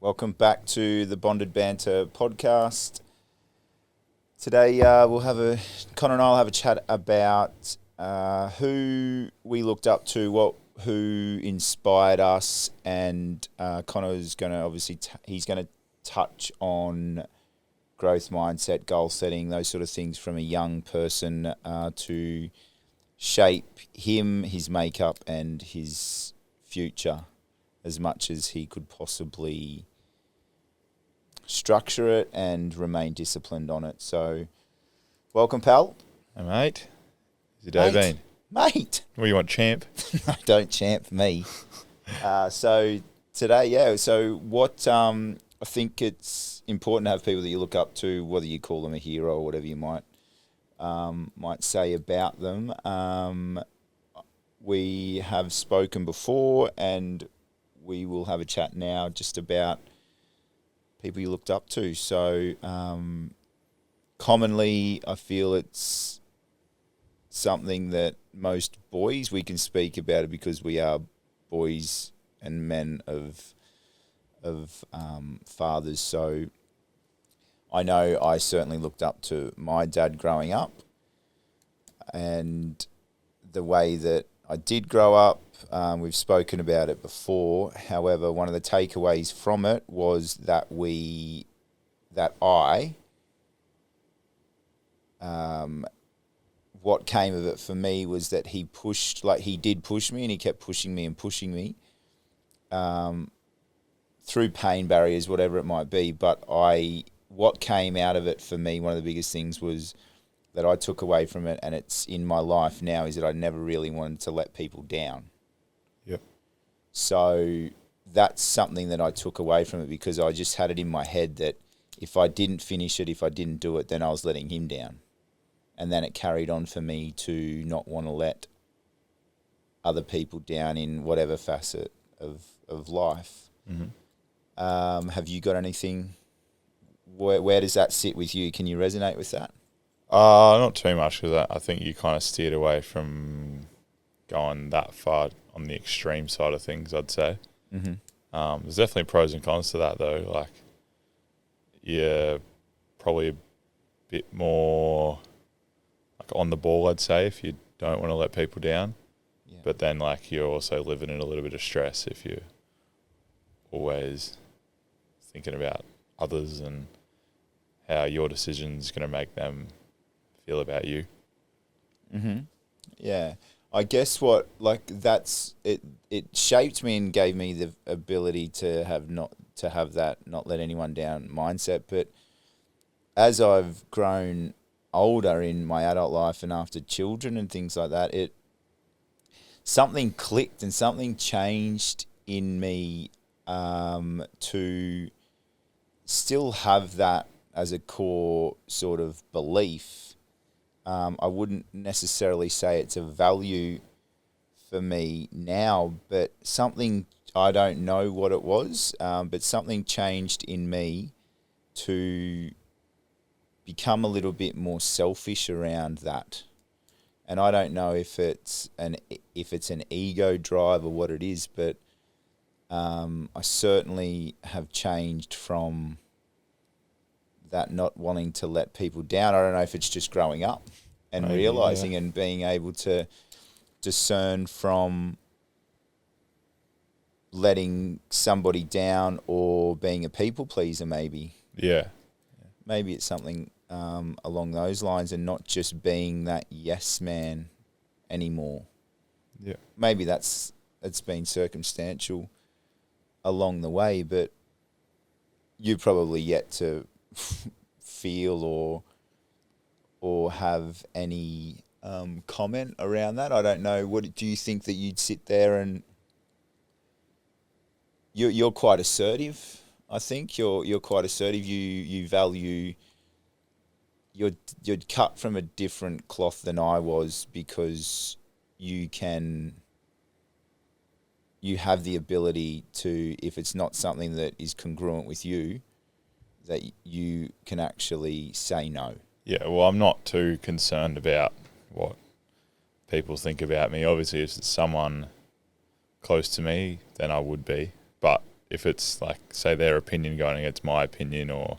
Welcome back to the Bonded Banter podcast. Today Connor and I will have a chat about who we looked up to, who inspired us, and Connor's going to he's going to touch on growth mindset, goal setting, those sort of things from a young person to shape him, his makeup, and his future as much as he could possibly structure it and remain disciplined on it. So, welcome, pal. Hey, mate. How's your day been? Mate! What do you want, champ? No, don't champ me. So, today, what I think it's important to have people that you look up to, whether you call them a hero or whatever you might say about them. We have spoken before, and we will have a chat now just about people you looked up to. So commonly I feel it's something that most boys, we can speak about it because we are boys and men of fathers. So I know I certainly looked up to my dad growing up, and the way that I did grow up, we've spoken about it before. However, one of the takeaways from it was that what came of it for me was that he did push me, and he kept pushing me through pain barriers, whatever it might be. But what came out of it for me, one of the biggest things was that I took away from it, and it's in my life now, is that I never really wanted to let people down. Yep. So that's something that I took away from it, because I just had it in my head that if I didn't finish it, if I didn't do it, then I was letting him down. And then it carried on for me to not want to let other people down in whatever facet of life. Mm-hmm. Have you got anything? Where does that sit with you? Can you resonate with that? Not too much, because I think you kind of steered away from going that far on the extreme side of things, I'd say. Mm-hmm. There's definitely pros and cons to that, though. Like, you're probably a bit more like on the ball, I'd say, if you don't want to let people down. Yeah. But then, like, you're also living in a little bit of stress if you're always thinking about others and how your decision's going to make them feel about you. Mm-hmm. Yeah. I guess that's it. It shaped me and gave me the ability to have that not let anyone down mindset. But as I've grown older in my adult life and after children and things like that, something clicked and something changed in me to still have that as a core sort of belief. I wouldn't necessarily say it's a value for me now, but something, I don't know what it was, but something changed in me to become a little bit more selfish around that. And I don't know if it's an ego drive or what it is, but I certainly have changed from that not wanting to let people down. I don't know if it's just growing up and realising and being able to discern from letting somebody down or being a people pleaser, maybe. Yeah. Maybe it's something along those lines, and not just being that yes man anymore. Yeah. Maybe it's been circumstantial along the way, but you've probably yet to feel or have any comment around that. I don't know. What do you think that you'd sit there and you're quite assertive? I think you're quite assertive. You value. You're cut from a different cloth than I was, because you have the ability to, if it's not something that is congruent with you, that you can actually say no. Yeah, well, I'm not too concerned about what people think about me. Obviously, if it's someone close to me, then I would be. But if it's like, say, their opinion going against my opinion, or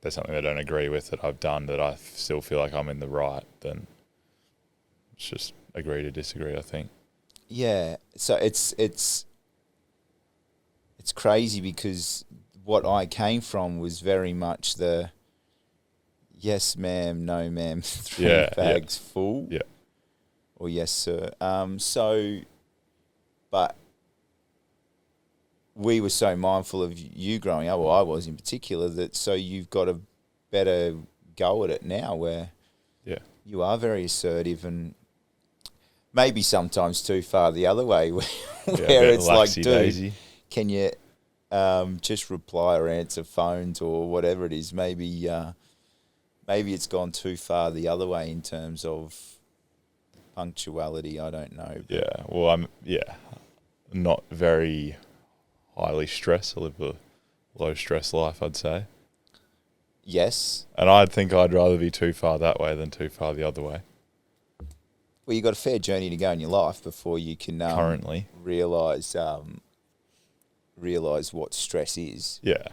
there's something they don't agree with that I've done that I still feel like I'm in the right, then it's just agree to disagree, I think. Yeah. So it's crazy because what I came from was very much the yes, ma'am, no, ma'am, three bags full. Yeah. Or yes, sir. But we were so mindful of you growing up, or I was in particular, that so you've got a better go at it now where you are very assertive and maybe sometimes too far the other way where it's like, dude, can you just reply or answer phones or whatever it is? Maybe it's gone too far the other way in terms of punctuality. I don't know. Yeah. Well, I'm not very highly stressed. I live a low stress life, I'd say. Yes. And I think I'd rather be too far that way than too far the other way. Well, you've got a fair journey to go in your life before you can currently realise what stress is. Yeah.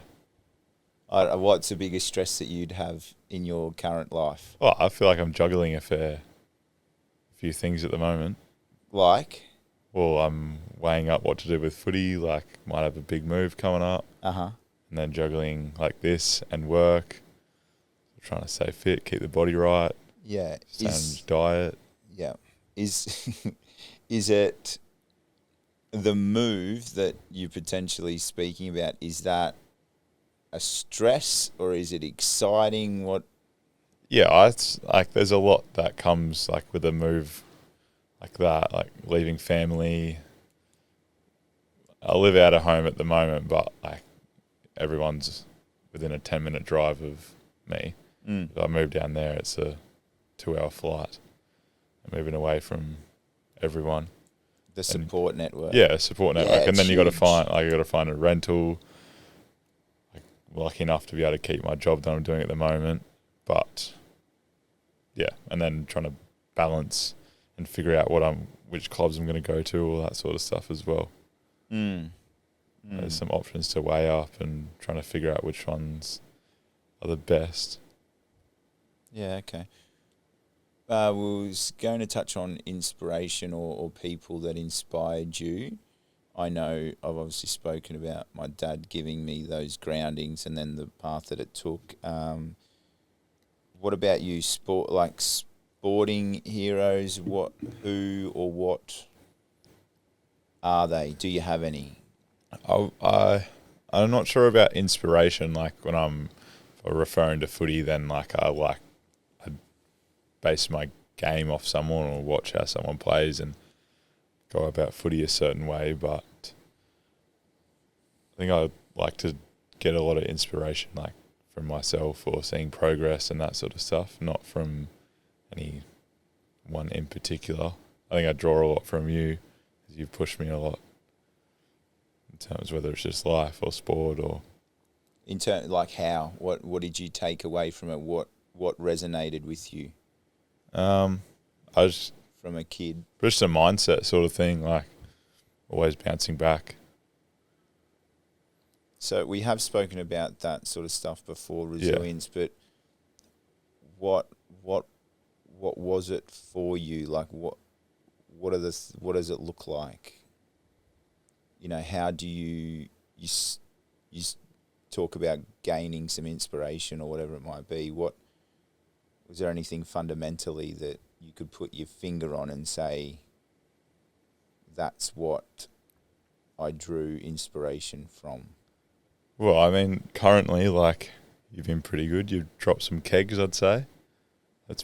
What's the biggest stress that you'd have in your current life? Well, I feel like I'm juggling a few things at the moment. Like? Well, I'm weighing up what to do with footy, like might have a big move coming up. Uh-huh. And then juggling like this and work. Trying to stay fit, keep the body right. Yeah. Diet. Yeah. Is it the move that you're potentially speaking about, is that a stress or is it exciting? What? Yeah, it's like there's a lot that comes like with a move like that, like leaving family. I live out of home at the moment, but like everyone's within a 10-minute drive of me. If I move down there, it's a 2-hour flight. I'm moving away from everyone. The support network. Yeah, a support network. Yeah, and then you got to find a rental. Like, lucky enough to be able to keep my job that I'm doing at the moment. But yeah, and then trying to balance and figure out which clubs I'm going to go to, all that sort of stuff as well. There's some options to weigh up and trying to figure out which ones are the best. Yeah, okay. We was going to touch on inspiration or people that inspired you. I know I've obviously spoken about my dad giving me those groundings and then the path that it took. What about you? Sporting heroes? Who or what are they? Do you have any? I'm not sure about inspiration. Like when I'm referring to footy, then I base my game off someone or watch how someone plays and go about footy a certain way. But I think I like to get a lot of inspiration like from myself or seeing progress and that sort of stuff, not from any one in particular. I think I draw a lot from you because you've pushed me a lot in terms of whether it's just life or sport or... In terms, like how? What did you take away from it? What resonated with you? I was from a kid. Just a mindset sort of thing, like always bouncing back. So we have spoken about that sort of stuff before, resilience. But what was it for you? Like what does it look like? You know, how do you talk about gaining some inspiration or whatever it might be? Was there anything fundamentally that you could put your finger on and say, that's what I drew inspiration from? Well, I mean, currently, like, you've been pretty good. You've dropped some kegs, I'd say.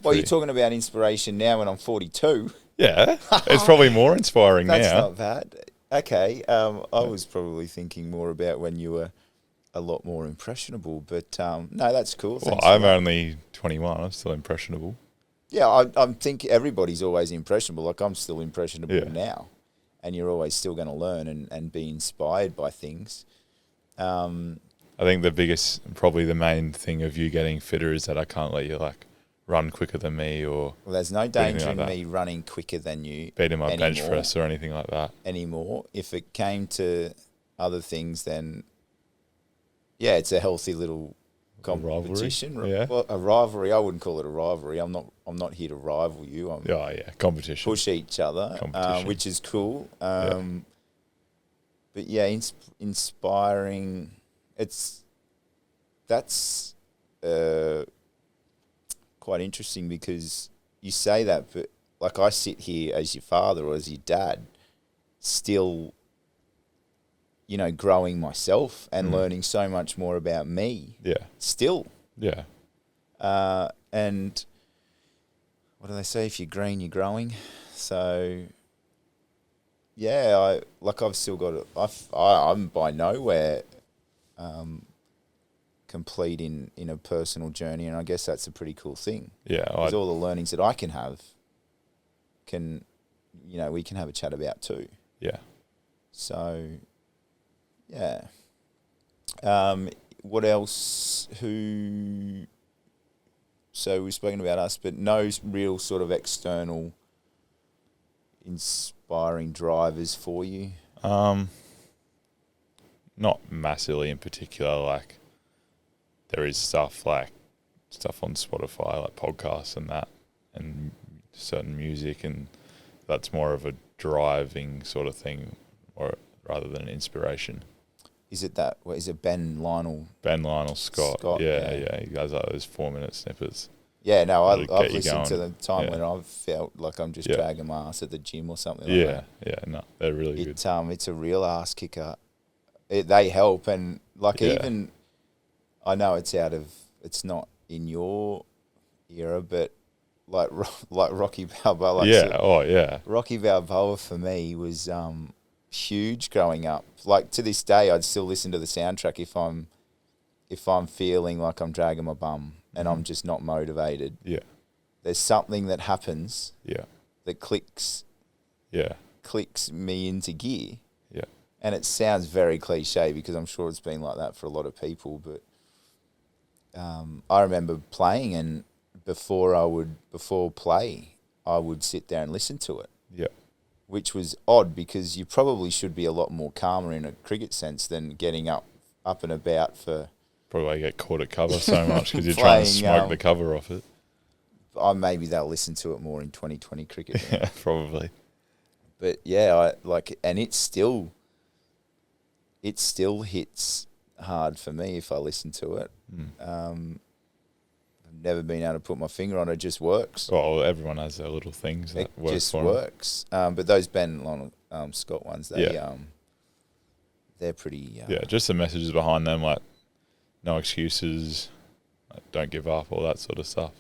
Well, you're talking about inspiration now when I'm 42. Yeah, it's probably more inspiring now. That's not bad. Okay, I was probably thinking more about when you were a lot more impressionable, but no, that's cool. Well, I'm only 21. I'm still impressionable. Yeah, I think everybody's always impressionable. Like, I'm still impressionable now, and you're always still going to learn and be inspired by things. I think the biggest, probably the main thing of you getting fitter is that I can't let you like run quicker than me or... Well, there's no danger in me running quicker than you. Beating my bench press or anything like that. Anymore. If it came to other things, then yeah, it's a healthy little competition. Rivalry, yeah. Well, a rivalry. I wouldn't call it a rivalry. I'm not here to rival you. I'm Competition. push each other, which is cool. But yeah, inspiring. That's quite interesting because you say that, but like I sit here as your father or as your dad, still, growing myself and learning so much more about me. Yeah. Still. Yeah. And what do they say? If you're green, you're growing. So yeah, I've still got I'm by nowhere complete in a personal journey, and I guess that's a pretty cool thing. Yeah, because all the learnings that I can have, we can have a chat about too. Yeah. So, yeah. What else? So we've spoken about us, but no real sort of external inspiring drivers for you? Not massively in particular. Like, there is stuff on Spotify, like podcasts and that, and certain music, and that's more of a driving sort of thing, or rather than an inspiration. Is it that? What is it? Ben Lionel Scott. Yeah. He does like those 4-minute snippets. Yeah, no, I've listened to the time when I've felt like I'm just dragging my ass at the gym or something like that. Yeah, no, they're really good. It's a real ass kicker. They help, and even, I know it's not in your era, but like Rocky Balboa. Rocky Balboa for me was huge growing up. Like to this day, I'd still listen to the soundtrack if I'm feeling like I'm dragging my bum and I'm just not motivated. Yeah. There's something that happens. Yeah. That clicks. Yeah. Clicks me into gear. Yeah. And it sounds very cliche because I'm sure it's been like that for a lot of people, but I remember playing, and before play, I would sit there and listen to it. Yeah. Which was odd because you probably should be a lot more calmer in a cricket sense than getting up and about for... Probably why you get caught at cover so much because you're trying to smoke the cover off it. Maybe they'll listen to it more in 2020 cricket. Yeah, probably. But yeah, and it still hits hard for me if I listen to it. I've never been able to put my finger on it. It just works. Well, everyone has their little things that work. It just works. But those Ben Lionel Scott ones, they're pretty. Just the messages behind them, like no excuses, like, don't give up, all that sort of stuff.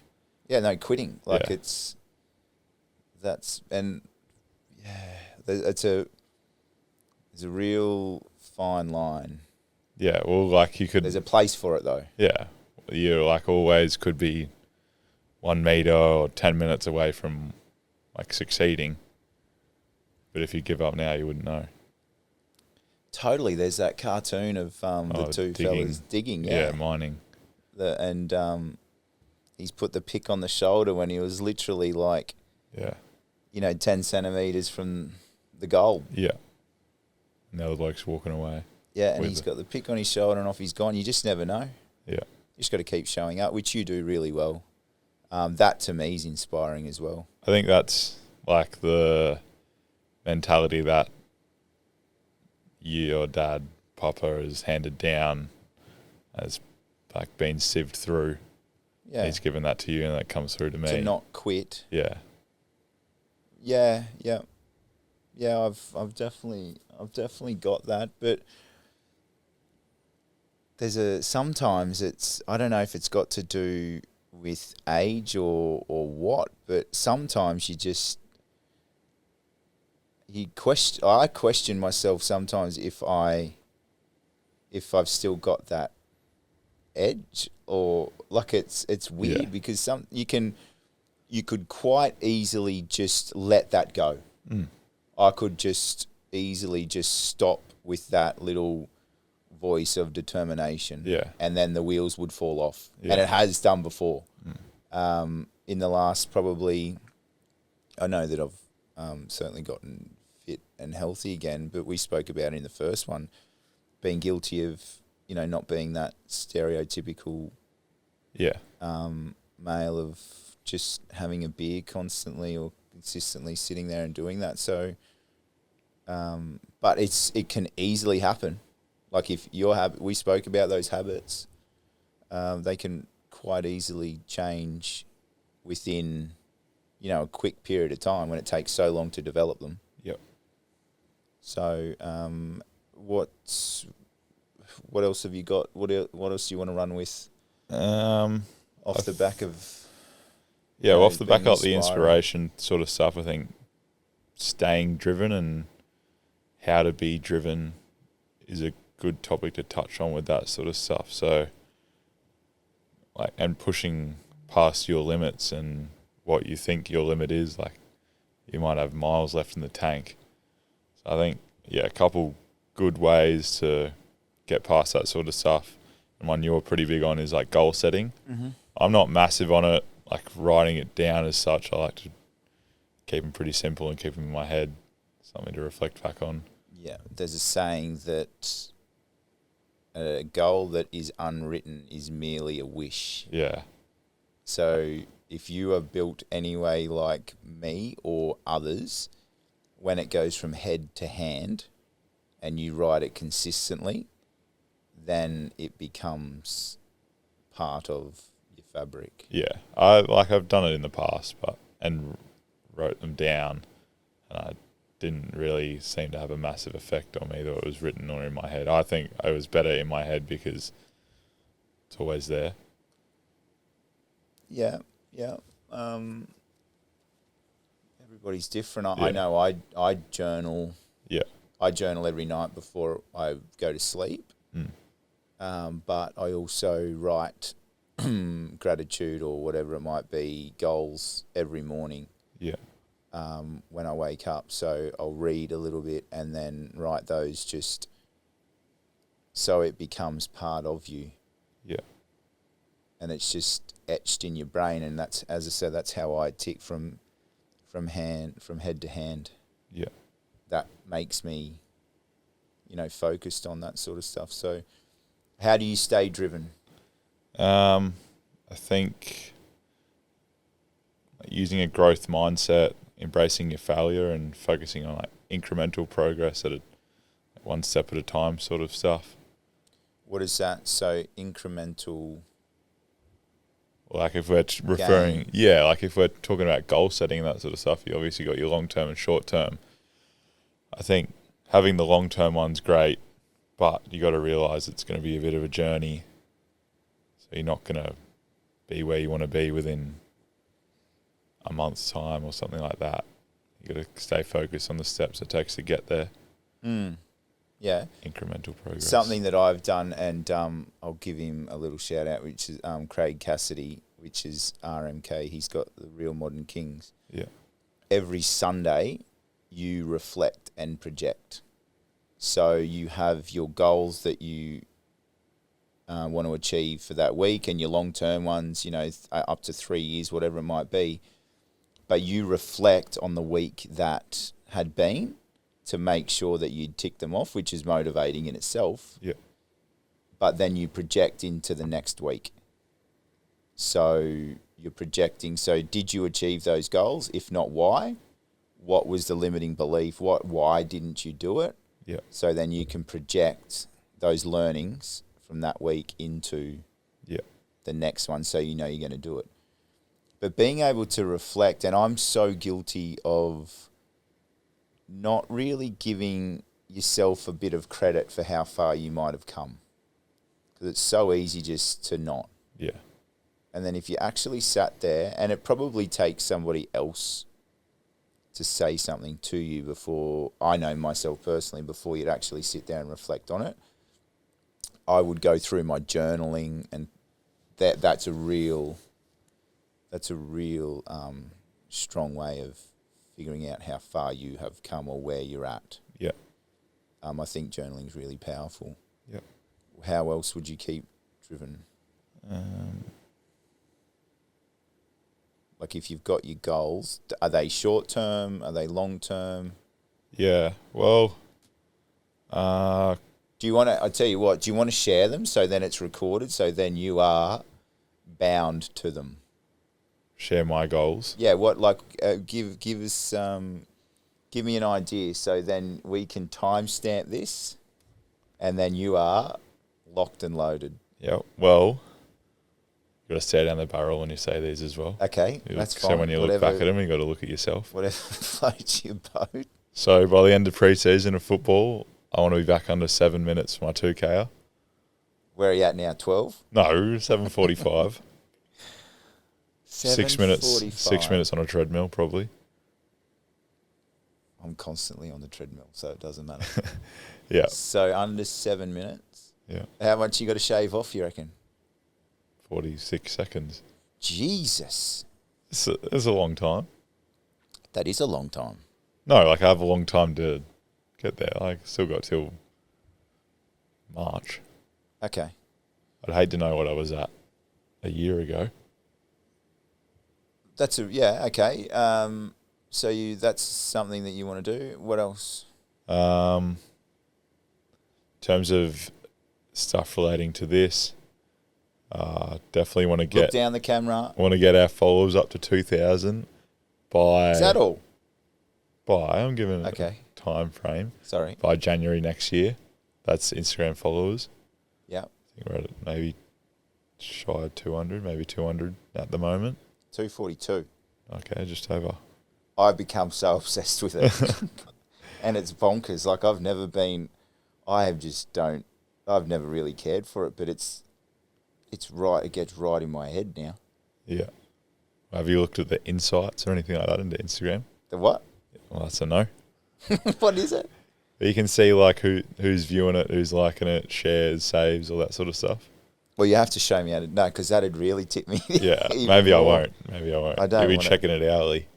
Yeah, no quitting. It's a real fine line. Yeah, well, like you could... There's a place for it, though. Yeah. You, like, always could be 1 metre or 10 minutes away from, like, succeeding. But if you give up now, you wouldn't know. Totally. There's that cartoon of the two fellas digging. Yeah, mining. He's put the pick on the shoulder when he was literally, 10 centimetres from the goal. Yeah. And the other bloke's walking away. Yeah, and he's got the pick on his shoulder and off he's gone. You just never know. Yeah. You just got to keep showing up, which you do really well. That, to me, is inspiring as well. I think that's, like, the mentality that your dad, Papa, has handed down as, like, been sieved through. Yeah. He's given that to you, and that comes through to me. To not quit. Yeah. Yeah. I've definitely got that, but sometimes it's, I don't know if it's got to do with age or what, but sometimes I question myself sometimes if I've still got that edge, or like it's weird because you could quite easily just let that go. I could just easily just stop with that little voice of determination, and then the wheels would fall off, and it has done before. In the last, probably, I know that I've certainly gotten fit and healthy again, but we spoke about in the first one, been guilty of, not being that stereotypical Yeah. male of just having a beer constantly or consistently sitting there and doing that. So, but it can easily happen. Like if we spoke about those habits, they can quite easily change within, a quick period of time when it takes so long to develop them. Yep. So, what else have you got? What else do you want to run with? Off the back of... Yeah, off the back of the inspiring. inspiration sort of stuff, I think staying driven and how to be driven is a good topic to touch on with that sort of stuff. So, and pushing past your limits and what you think your limit is. Like, you might have miles left in the tank. So I think, a couple good ways to get past that sort of stuff. And one you're pretty big on is like goal setting. Mm-hmm. I'm not massive on it, like writing it down as such. I like to keep them pretty simple and keep them in my head, something to reflect back on. Yeah, there's a saying that a goal that is unwritten is merely a wish. Yeah. So if you are built anyway like me or others, when it goes from head to hand and you write it consistently, then it becomes part of your fabric. Yeah. I've done it in the past, and wrote them down, and I didn't really seem to have a massive effect on me, whether it was written or in my head. I think it was better in my head because it's always there. Yeah. Everybody's different. I know I journal. Yeah. I journal every night before I go to sleep. But I also write gratitude or whatever it might be, goals every morning. Yeah. When I wake up. So I'll read a little bit and then write those just so it becomes part of you. Yeah. And it's just etched in your brain, and that's, as I said, that's how I tick from head to hand. Yeah. That makes me, focused on that sort of stuff. So how do you stay driven? I think using a growth mindset, embracing your failure and focusing on like incremental progress at one step at a time sort of stuff. What is that? So incremental... Like if we're referring, like if we're talking about goal setting and that sort of stuff, you obviously got your long-term and short-term. I think having the long-term one's great, but you got to realise it's going to be a bit of a journey. So you're not going to be where you want to be within a month's time or something like that. You got to stay focused on the steps it takes to get there. Yeah. Incremental progress. Something that I've done, and I'll give him a little shout out, which is Craig Cassidy, which is RMK. He's got the Real Modern Kings. Yeah. Every Sunday, you reflect and project. So you have your goals that you want to achieve for that week, and your long-term ones, up to 3 years, whatever it might be. But you reflect on the week that had been, to make sure that you tick them off, which is motivating in itself. Yeah. But then you project into the next week. So you're projecting. So did you achieve those goals? If not, why? What was the limiting belief? Why didn't you do it? Yeah. So then you can project those learnings from that week into the next one, so you're going to do it. But being able to reflect, and I'm so guilty of not really giving yourself a bit of credit for how far you might have come, because it's so easy just to not. Yeah. And then if you actually sat there, and it probably takes somebody else to say something to you before, I know myself personally, before you'd actually sit down and reflect on it, I would go through my journaling, and that's a real strong way of figuring out how far you have come or where you're at. Yeah. I think journaling is really powerful. Yeah. How else would you keep driven? Like if you've got your goals, are they short term? Are they long term? Yeah. Well, Do you want to? I tell you what. Do you want to share them so then it's recorded? So then you are bound to them. Share my goals. Yeah. What give us give me an idea so then we can timestamp this, and then you are locked and loaded. Yeah. Well, you got to stare down the barrel when you say these as well. Okay, that's fine. So when you look back at them, you got to look at yourself. Whatever floats your boat. So by the end of pre-season of football, I want to be back under 7 minutes for my 2K. Where are you at now? 12? No, 7:45. 6 minutes. 7:45. 6 minutes on a treadmill, probably. I'm constantly on the treadmill, so it doesn't matter. Yeah. So under 7 minutes. Yeah. How much you got to shave off, you reckon? 46 seconds. Jesus. It's a long time. That is a long time. No, like I have a long time to get there. Like still got till March. Okay. I'd hate to know what I was at a year ago. Okay. So that's something that you want to do. What else? In terms of stuff relating to this, definitely want to Look down the camera. want to get our followers up to 2,000 by. Is that all? I'm giving it Okay. a time frame. Sorry. By January next year. That's Instagram followers. Yeah. I think we're at maybe shy of 200, maybe 200 at the moment. 242. Okay, just over. I've become so obsessed with it. And it's bonkers. Like I've never really cared for it, but it's right. It gets right in my head now. Yeah. Have you looked at the insights or anything like that into Instagram? The what? Well, that's a no. What is it? But you can see like who's viewing it, who's liking it, shares, saves, all that sort of stuff. Well, you have to show me how to. No, because that'd really tip me. Yeah, even maybe I more. won't. I don't You'll be wanna- checking it hourly.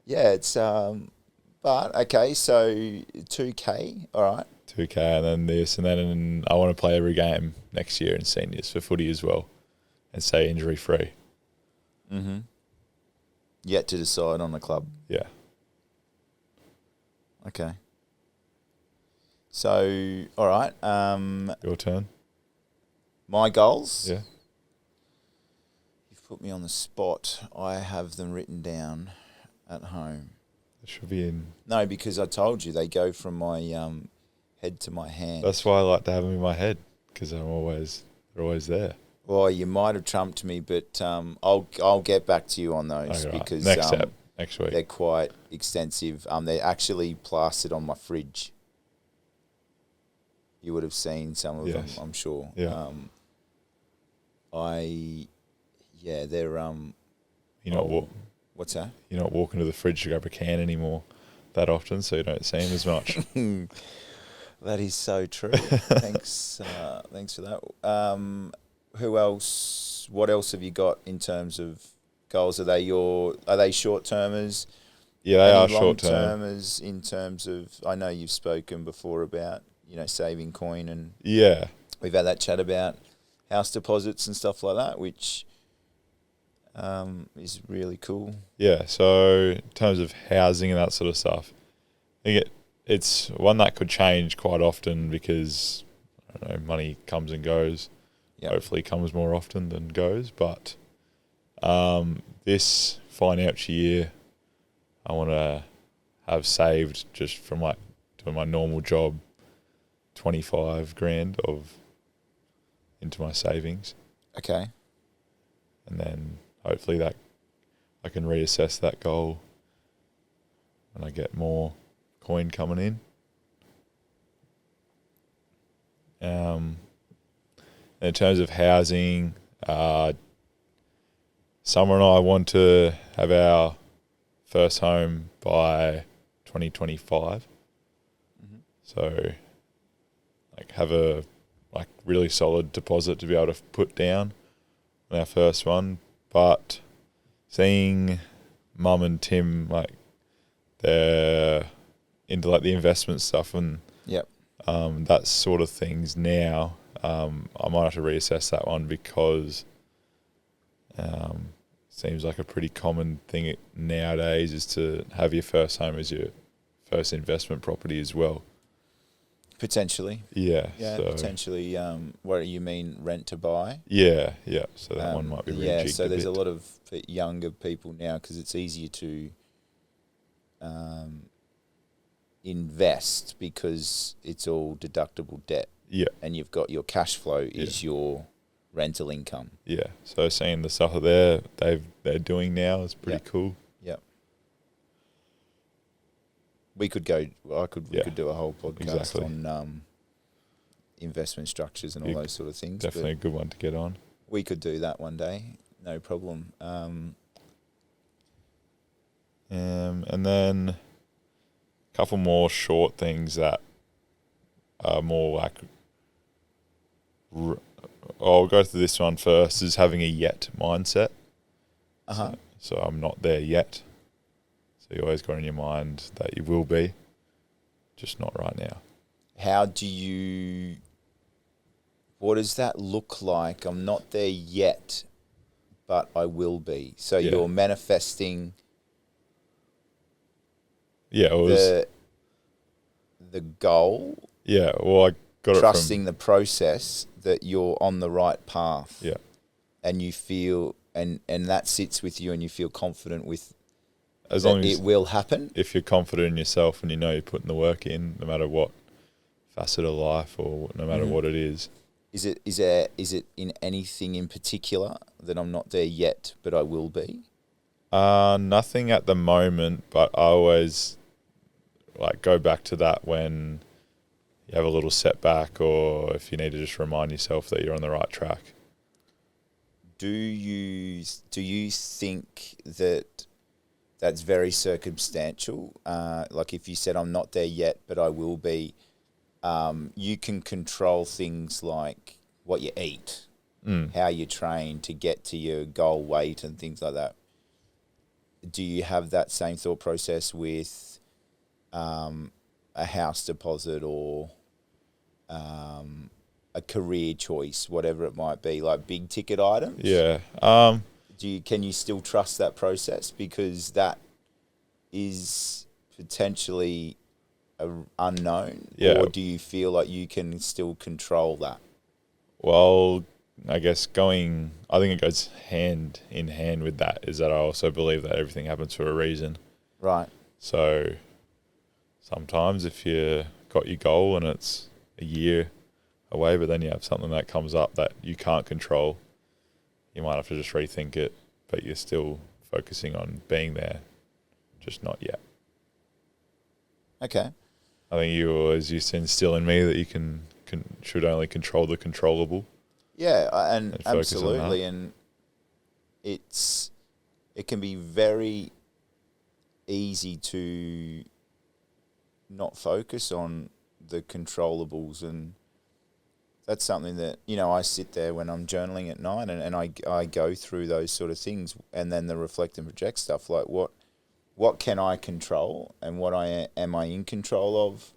Yeah, it's But okay, so 2K. All right. 2K and then this and then I want to play every game next year in seniors for footy as well, and stay injury free. Mm-hmm. Yet to decide on the club. Yeah. Okay. So, all right. Your turn. My goals. Yeah. You've put me on the spot. I have them written down at home. It should be in. No, because I told you they go from my head to my hand. That's why I like to have them in my head, because they're always there. Well, you might have trumped me, but I'll get back to you on those Okay, right. because next week. they're quite extensive. They're actually plastered on my fridge. You would have seen some of them, I'm sure. Yeah. They're You're not what's that? You're not walking to the fridge to grab a can anymore that often, so you don't see them as much. That is so true. Thanks for that. Who else? What else have you got in terms of goals? Are they short termers? Yeah, they are short term. Long-termers in terms of, I know you've spoken before about, saving coin, and Yeah. we've had that chat about house deposits and stuff like that, which is really cool. Yeah, so in terms of housing and that sort of stuff, I think it's one that could change quite often because, I don't know, money comes and goes. Yep. Hopefully does more often than goes. But this financial year, I want to have saved just from doing my normal job, 25 grand into my savings. Okay. And then hopefully that I can reassess that goal when I get more coin coming in. In terms of housing, Summer and I want to have our first home by 2025. Mm-hmm. So, have a really solid deposit to be able to put down on our first one. But seeing Mum and Tim, they're into the investment stuff and Yep. that sort of things now, I might have to reassess that one because seems like a pretty common thing nowadays is to have your first home as your first investment property as well. Potentially. Yeah. Yeah, So potentially. What do you mean, rent to buy? yeah. So that one might be rejigged so there's a a bit. lot of younger people now because it's easier to invest because it's all deductible debt. Yeah. And you've got your cash flow is your rental income. Yeah. So seeing the stuff that they're doing now is pretty cool. Yeah. We could do a whole podcast on investment structures and all those sort of things. Definitely a good one to get on. We could do that one day, no problem. And then a couple more short things that are more like. I'll go through this one first. Is having a yet mindset. So I'm not there yet. So you always got in your mind that you will be, just not right now. What does that look like? I'm not there yet, but I will be. So you're manifesting the goal. Yeah, well, I got trusting the process that you're on the right path. Yeah. And you feel, and that sits with you and you feel confident with as long as it will happen. If you're confident in yourself and you know you're putting the work in, no matter what facet of life or no matter what it is. Is it in anything in particular that I'm not there yet, but I will be? Nothing at the moment, but I always go back to that when you have a little setback or if you need to just remind yourself that you're on the right track. Do you think that that's very circumstantial? Like if you said, I'm not there yet, but I will be, you can control things like what you eat, how you train to get to your goal weight and things like that. Do you have that same thought process with a house deposit or a career choice, whatever it might be, like big ticket items? Yeah. Can you still trust that process because that is potentially unknown? Yeah. Or do you feel like you can still control that? Well, I guess I think it goes hand in hand with that, is that I also believe that everything happens for a reason. Right. So sometimes if you got your goal and it's a year away, but then you have something that comes up that you can't control, you might have to just rethink it, but you're still focusing on being there, just not yet. Okay. I think you always used to instill in me that you should only control the controllable. Yeah, and absolutely, and it can be very easy to not focus on the controllables, and that's something that, I sit there when I'm journaling at night and I go through those sort of things, and then the reflect and project stuff, like what can I control and what am I in control of?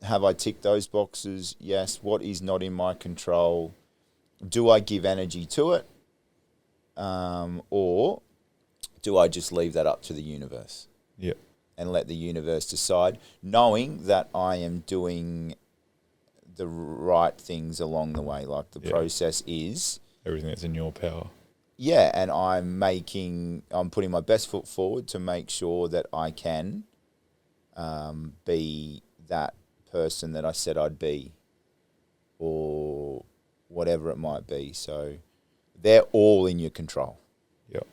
Have I ticked those boxes? Yes. What is not in my control? Do I give energy to it? Or do I just leave that up to the universe? Yeah. And let the universe decide, knowing that I am doing the right things along the way, like the process is. Everything that's in your power. Yeah, and I'm putting my best foot forward to make sure that I can be that person that I said I'd be, or whatever it might be. So they're all in your control. Yep.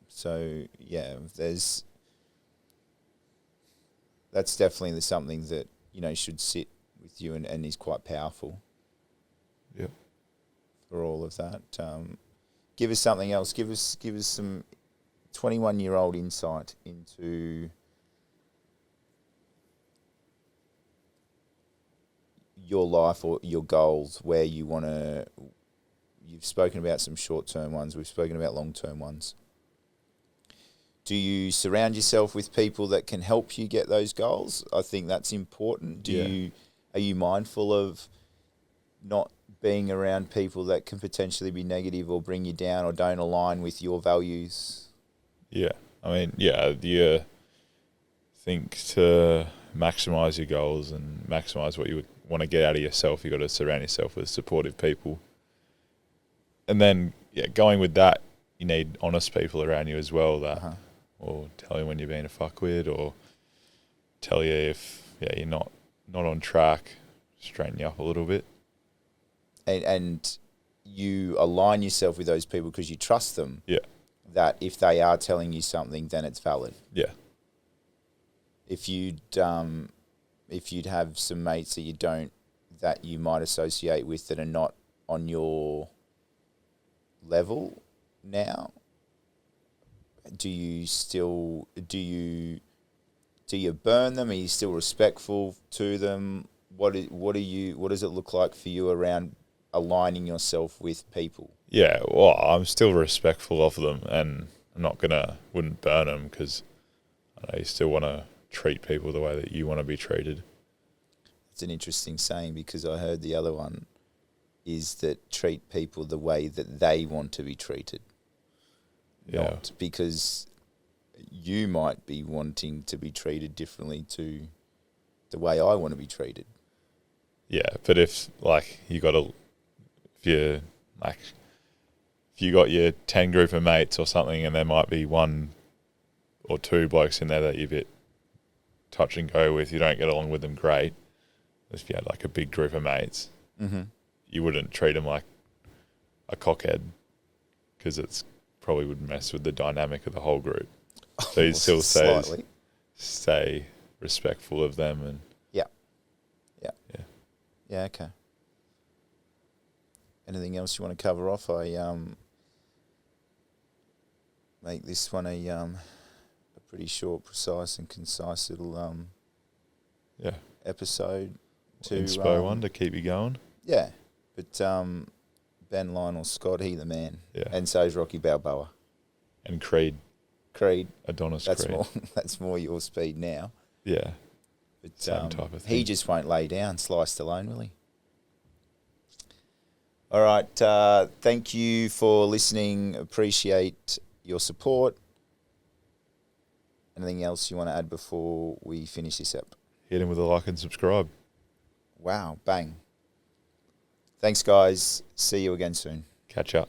So yeah, that's definitely something that, should sit with you and is quite powerful. Yep. For all of that. Give us something else. Give us some 21-year-old insight into your life or your goals, where you want to. You've spoken about some short-term ones. We've spoken about long-term ones. Do you surround yourself with people that can help you get those goals? I think that's important. Are you mindful of not being around people that can potentially be negative or bring you down or don't align with your values? Yeah. I mean, do you think to maximize your goals and maximize what you want to get out of yourself, you got to surround yourself with supportive people. And then, going with that, you need honest people around you as well that will tell you when you're being a fuckwit, or tell you if you're not on track, straighten you up a little bit. And you align yourself with those people because you trust them. Yeah. That if they are telling you something, then it's valid. Yeah. If you'd have some mates that you might associate with that are not on your level now, do you burn them? Are you still respectful to them? What does it look like for you around aligning yourself with people? Yeah, well, I'm still respectful of them, and wouldn't burn them, because you still want to treat people the way that you want to be treated. It's an interesting saying, because I heard the other one is that treat people the way that they want to be treated. Yeah. Not because you might be wanting to be treated differently to the way I want to be treated. Yeah, but if you got your 10 group of mates or something, and there might be one or two blokes in there that you're a bit touch and go with, you don't get along with them great. If you had like a big group of mates, you wouldn't treat them like a cockhead, because it's probably would mess with the dynamic of the whole group. So you still stay respectful of them. And yeah, okay. Anything else you want to cover off? I make this one a pretty short, precise and concise little episode to inspo one to keep you going. Yeah, but Ben Lionel Scott, he the man. Yeah. And so is Rocky Balboa. And Creed. Adonis that's Creed. That's more your speed now. Yeah. But same type of thing. He just won't lay down, sliced alone, will he? All right. Thank you for listening. Appreciate your support. Anything else you want to add before we finish this up? Hit him with a like and subscribe. Wow. Bang. Thanks, guys. See you again soon. Catch up.